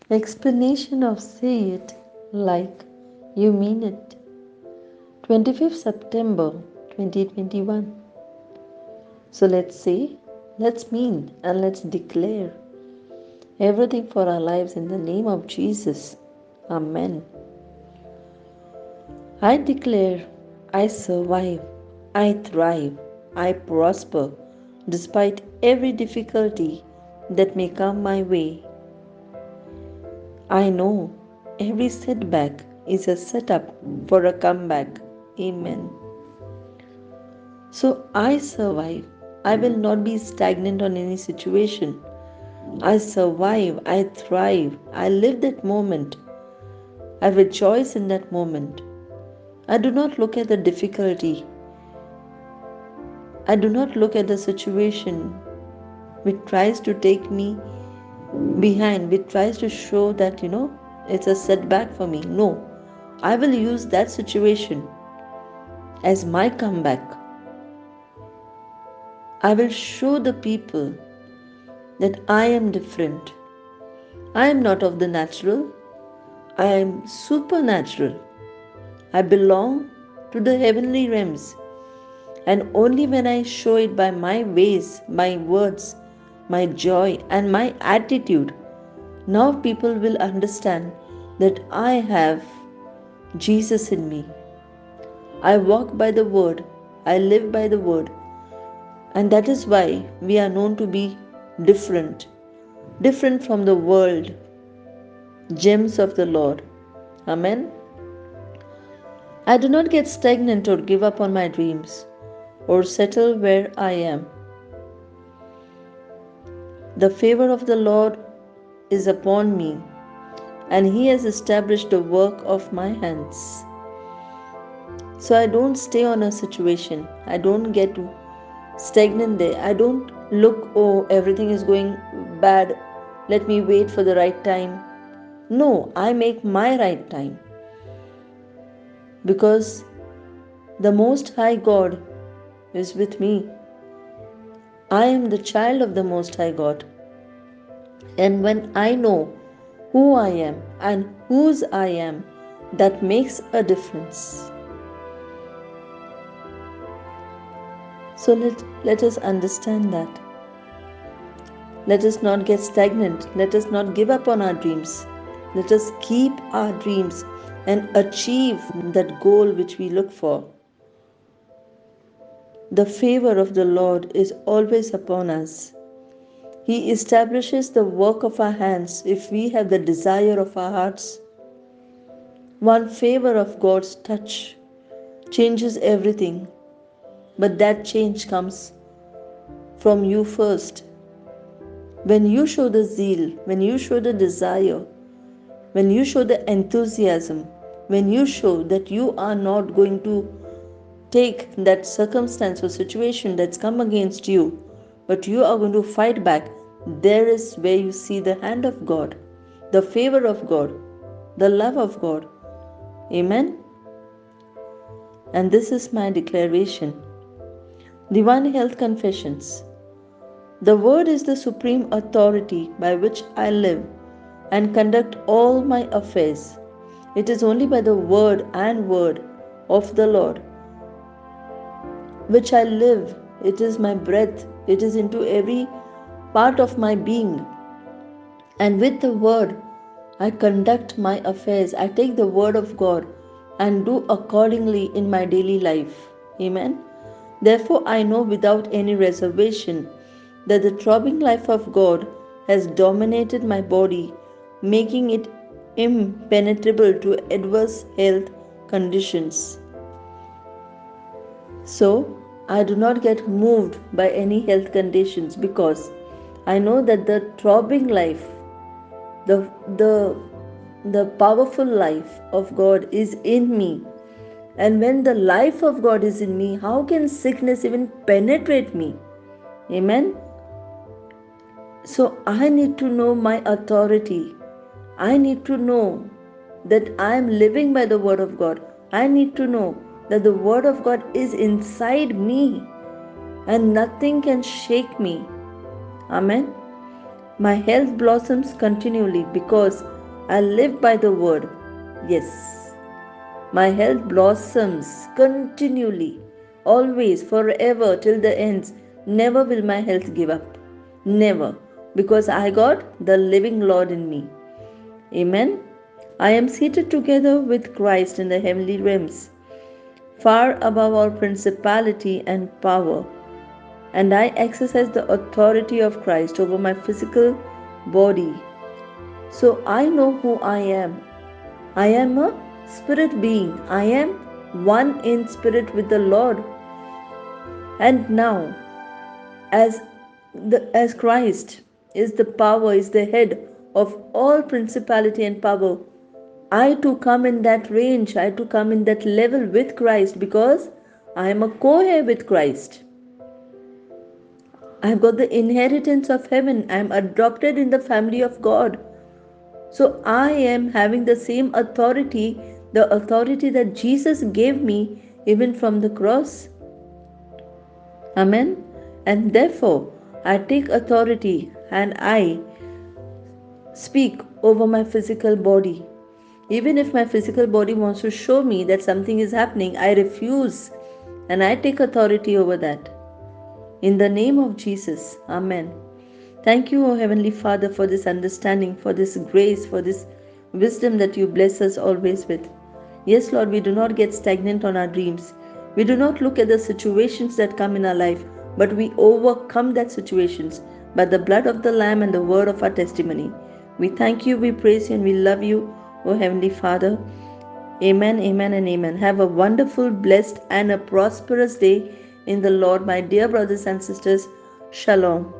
Explanation of say it like you mean it. 25th September 2021. So let's say, let's mean, and let's declare everything for our lives in the name of Jesus. Amen. I declare I survive, I thrive, I prosper despite every difficulty that may come my way. I know every setback is a setup for a comeback. Amen. So I survive. I will not be stagnant on any situation. I survive. I thrive. I live that moment. I rejoice in that moment. I do not look at the difficulty. I do not look at the situation which tries to take me behind, which tries to show that, it's a setback for me. No, I will use that situation as my comeback. I will show the people that I am different. I am not of the natural, I am supernatural. I belong to the heavenly realms. And only when I show it by my ways, my words, my joy, and my attitude, now people will understand that I have Jesus in me. I walk by the word, I live by the word, and that is why we are known to be different, different from the world, gems of the Lord. Amen. I do not get stagnant or give up on my dreams or settle where I am. The favor of the Lord is upon me, and He has established the work of my hands. So I don't stay on a situation, I don't get stagnant there. I don't look, oh, everything is going bad, let me wait for the right time. No, I make my right time because the Most High God is with me. I am the child of the Most High God. And when I know who I am and whose I am, that makes a difference. So let us understand that. Let us not get stagnant. Let us not give up on our dreams. Let us keep our dreams and achieve that goal which we look for. The favor of the Lord is always upon us. He establishes the work of our hands if we have the desire of our hearts. One favor of God's touch changes everything, but that change comes from you first. When you show the zeal, when you show the desire, when you show the enthusiasm, when you show that you are not going to take that circumstance or situation that's come against you, but you are going to fight back, there is where you see the hand of God, the favor of God, the love of God. Amen. And this is my declaration. Divine Health Confessions. The Word is the supreme authority by which I live and conduct all my affairs. It is only by the Word and Word of the Lord which I live. It is my breath. It is into every part of my being. And with the Word, I conduct my affairs. I take the Word of God and do accordingly in my daily life. Amen. Therefore, I know without any reservation that the throbbing life of God has dominated my body, making it impenetrable to adverse health conditions. So, I do not get moved by any health conditions because I know that the throbbing life, the, the, the powerful life of God is in me. And when the life of God is in me, how can sickness even penetrate me? Amen. So I need to know my authority. I need to know that I am living by the Word of God. I need to know that the Word of God is inside me and nothing can shake me. Amen. My health blossoms continually because I live by the word. Yes, my health blossoms continually, always, forever, till the ends. Never will my health give up. Never. Because I got the living Lord in me. Amen. I am seated together with Christ in the heavenly realms, far above all principality and power, and I exercise the authority of Christ over my physical body. So I know who I am. I am a spirit being. I am one in spirit with the Lord. And now, as as Christ is the power, is the head of all principality and power, I too come in that range. I too come in that level with Christ because I am a co-heir with Christ. I have got the inheritance of heaven. I am adopted in the family of God. So I am having the same authority, the authority that Jesus gave me even from the cross. Amen. And therefore, I take authority and I speak over my physical body. Even if my physical body wants to show me that something is happening, I refuse and I take authority over that. In the name of Jesus. Amen. Thank you, O Heavenly Father, for this understanding, for this grace, for this wisdom that you bless us always with. Yes, Lord, we do not get stagnant on our dreams. We do not look at the situations that come in our life, but we overcome that situations by the blood of the Lamb and the word of our testimony. We thank you, we praise you, and we love you, O Heavenly Father. Amen, amen, and amen. Have a wonderful, blessed, and a prosperous day in the Lord, my dear brothers and sisters. Shalom.